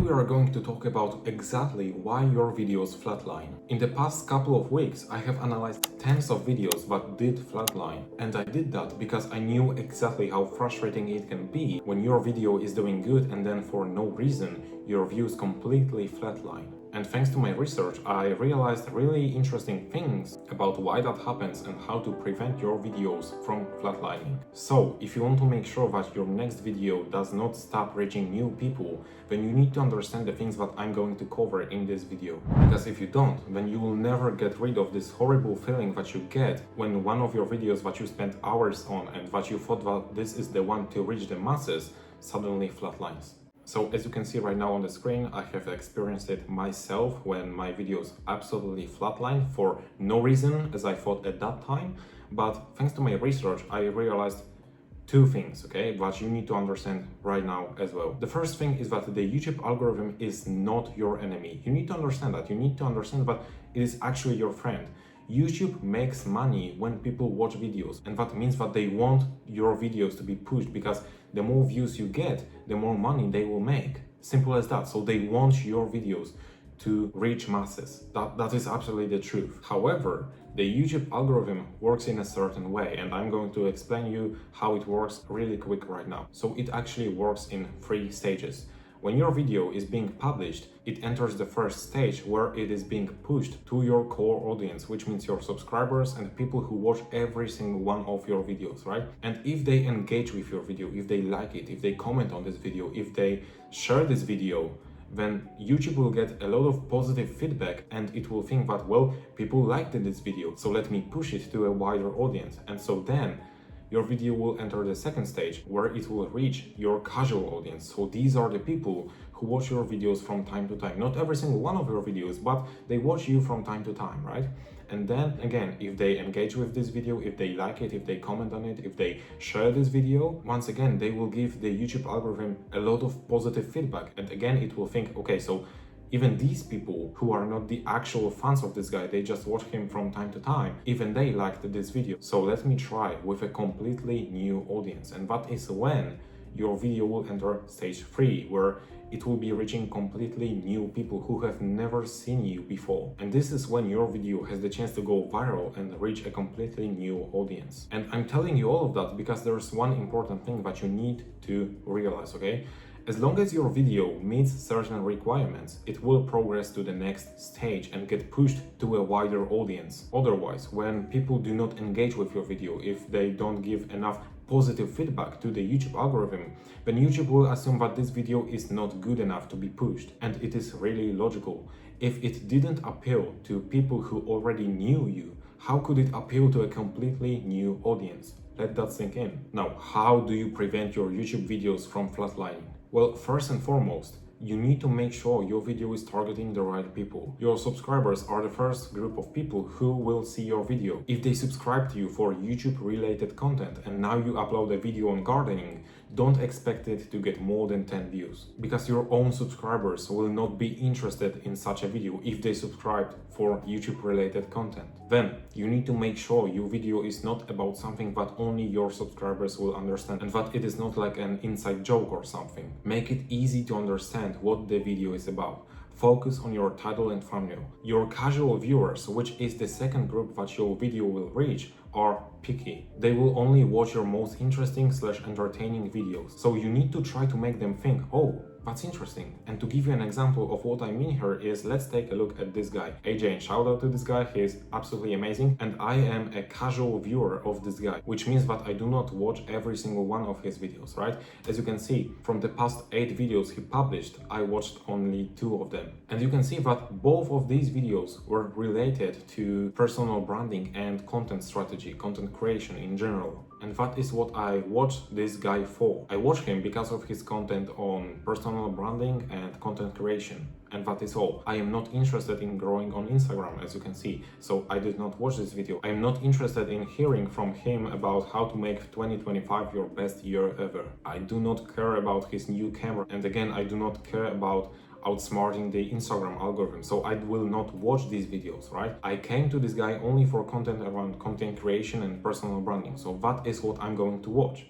we are going to talk about exactly why your videos flatline. In the past couple of weeks, I have analyzed tens of videos that did flatline. And I did that because I knew exactly how frustrating it can be when your video is doing good and then for no reason, your views completely flatline. And thanks to my research, I realized really interesting things about why that happens and how to prevent your videos from flatlining. So, if you want to make sure that your next video does not stop reaching new people, then you need to understand the things that I'm going to cover in this video. Because if you don't, then you will never get rid of this horrible feeling that you get when one of your videos that you spent hours on and that you thought that this is the one to reach the masses suddenly flatlines. So as you can see right now on the screen, I have experienced it myself when my videos absolutely flatline for no reason as I thought at that time. But thanks to my research, I realized two things, okay, that you need to understand right now as well. The first thing is that the YouTube algorithm is not your enemy. You need to understand that. You need to understand that it is actually your friend. YouTube makes money when people watch videos, and that means that they want your videos to be pushed because the more views you get, the more money they will make. Simple as that. So they want your videos to reach masses. That is absolutely the truth. However, the YouTube algorithm works in a certain way, and I'm going to explain you how it works really quick right now. So it actually works in 3 stages. When your video is being published, it enters the first stage where it is being pushed to your core audience, which means your subscribers and people who watch every single one of your videos, right? And if they engage with your video, if they like it, if they comment on this video, if they share this video, then YouTube will get a lot of positive feedback and it will think that, well, people liked this video, so let me push it to a wider audience. And so then your video will enter the second stage where it will reach your casual audience. So these are the people who watch your videos from time to time. Not every single one of your videos, but they watch you from time to time, right? And then again, if they engage with this video, if they like it, if they comment on it, if they share this video, once again, they will give the YouTube algorithm a lot of positive feedback. And again, it will think, okay, so even these people who are not the actual fans of this guy, they just watch him from time to time, even they liked this video. So let me try with a completely new audience. And that is when your video will enter stage 3, where it will be reaching completely new people who have never seen you before. And this is when your video has the chance to go viral and reach a completely new audience. And I'm telling you all of that because there's one important thing that you need to realize, okay? As long as your video meets certain requirements, it will progress to the next stage and get pushed to a wider audience. Otherwise, when people do not engage with your video, if they don't give enough positive feedback to the YouTube algorithm, then YouTube will assume that this video is not good enough to be pushed. And it is really logical. If it didn't appeal to people who already knew you, how could it appeal to a completely new audience? Let that sink in. Now, how do you prevent your YouTube videos from flatlining? Well, first and foremost, you need to make sure your video is targeting the right people. Your subscribers are the first group of people who will see your video. If they subscribe to you for YouTube related content and now you upload a video on gardening, don't expect it to get more than 10 views, because your own subscribers will not be interested in such a video if they subscribed for YouTube related content. Then you need to make sure your video is not about something that only your subscribers will understand and that it is not like an inside joke or something. Make it easy to understand what the video is about. Focus on your title and thumbnail. Your casual viewers, which is the second group that your video will reach, are picky. They will only watch your most interesting / entertaining videos. So you need to try to make them think, oh, that's interesting. And to give you an example of what I mean here is, let's take a look at this guy, AJ, and shout out to this guy. He is absolutely amazing. And I am a casual viewer of this guy, which means that I do not watch every single one of his videos, right? As you can see, from the past 8 videos he published, I watched only 2 of them. And you can see that both of these videos were related to personal branding and content strategy, content creation in general. And that is what I watched this guy for. I watched him because of his content on personal branding and content creation. And that is all. I am not interested in growing on Instagram, as you can see. So I did not watch this video. I am not interested in hearing from him about how to make 2025 your best year ever. I do not care about his new camera. And again, I do not care about outsmarting the Instagram algorithm, so I will not watch these videos, right? I came to this guy only for content around content creation and personal branding, so that is what I'm going to watch,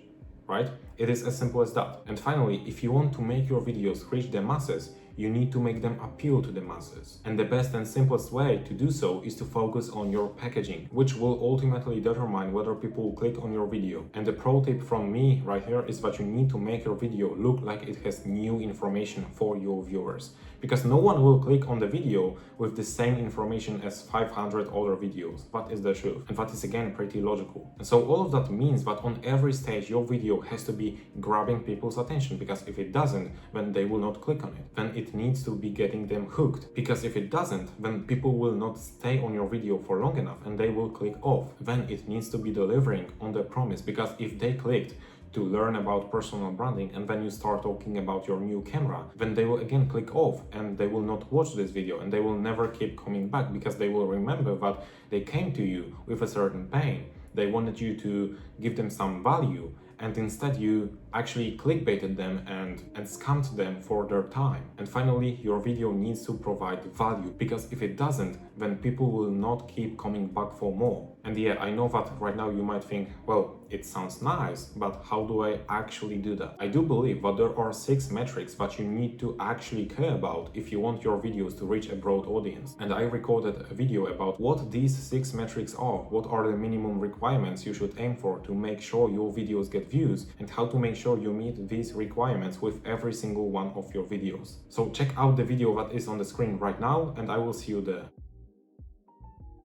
right? It is as simple as that. And finally, if you want to make your videos reach the masses, you need to make them appeal to the masses. And the best and simplest way to do so is to focus on your packaging, which will ultimately determine whether people will click on your video. And the pro tip from me right here is that you need to make your video look like it has new information for your viewers. Because no one will click on the video with the same information as 500 other videos. That is the truth. And that is again pretty logical. And so all of that means that on every stage your video has to be grabbing people's attention, because if it doesn't, then they will not click on it. Then it needs to be getting them hooked. Because if it doesn't, then people will not stay on your video for long enough and they will click off. Then it needs to be delivering on the promise, because if they clicked to learn about personal branding and then you start talking about your new camera, then they will again click off and they will not watch this video and they will never keep coming back, because they will remember that they came to you with a certain pain. They wanted you to give them some value, and instead you actually clickbaited them and scammed them for their time. And finally, your video needs to provide value, because if it doesn't, then people will not keep coming back for more. And yeah, I know that right now you might think, well, it sounds nice, but how do I actually do that? I do believe that there are 6 metrics that you need to actually care about if you want your videos to reach a broad audience. And I recorded a video about what these 6 metrics are, what are the minimum requirements you should aim for to make sure your videos get views, and how to make sure you meet these requirements with every single one of your videos. So check out the video that is on the screen right now, and I will see you there.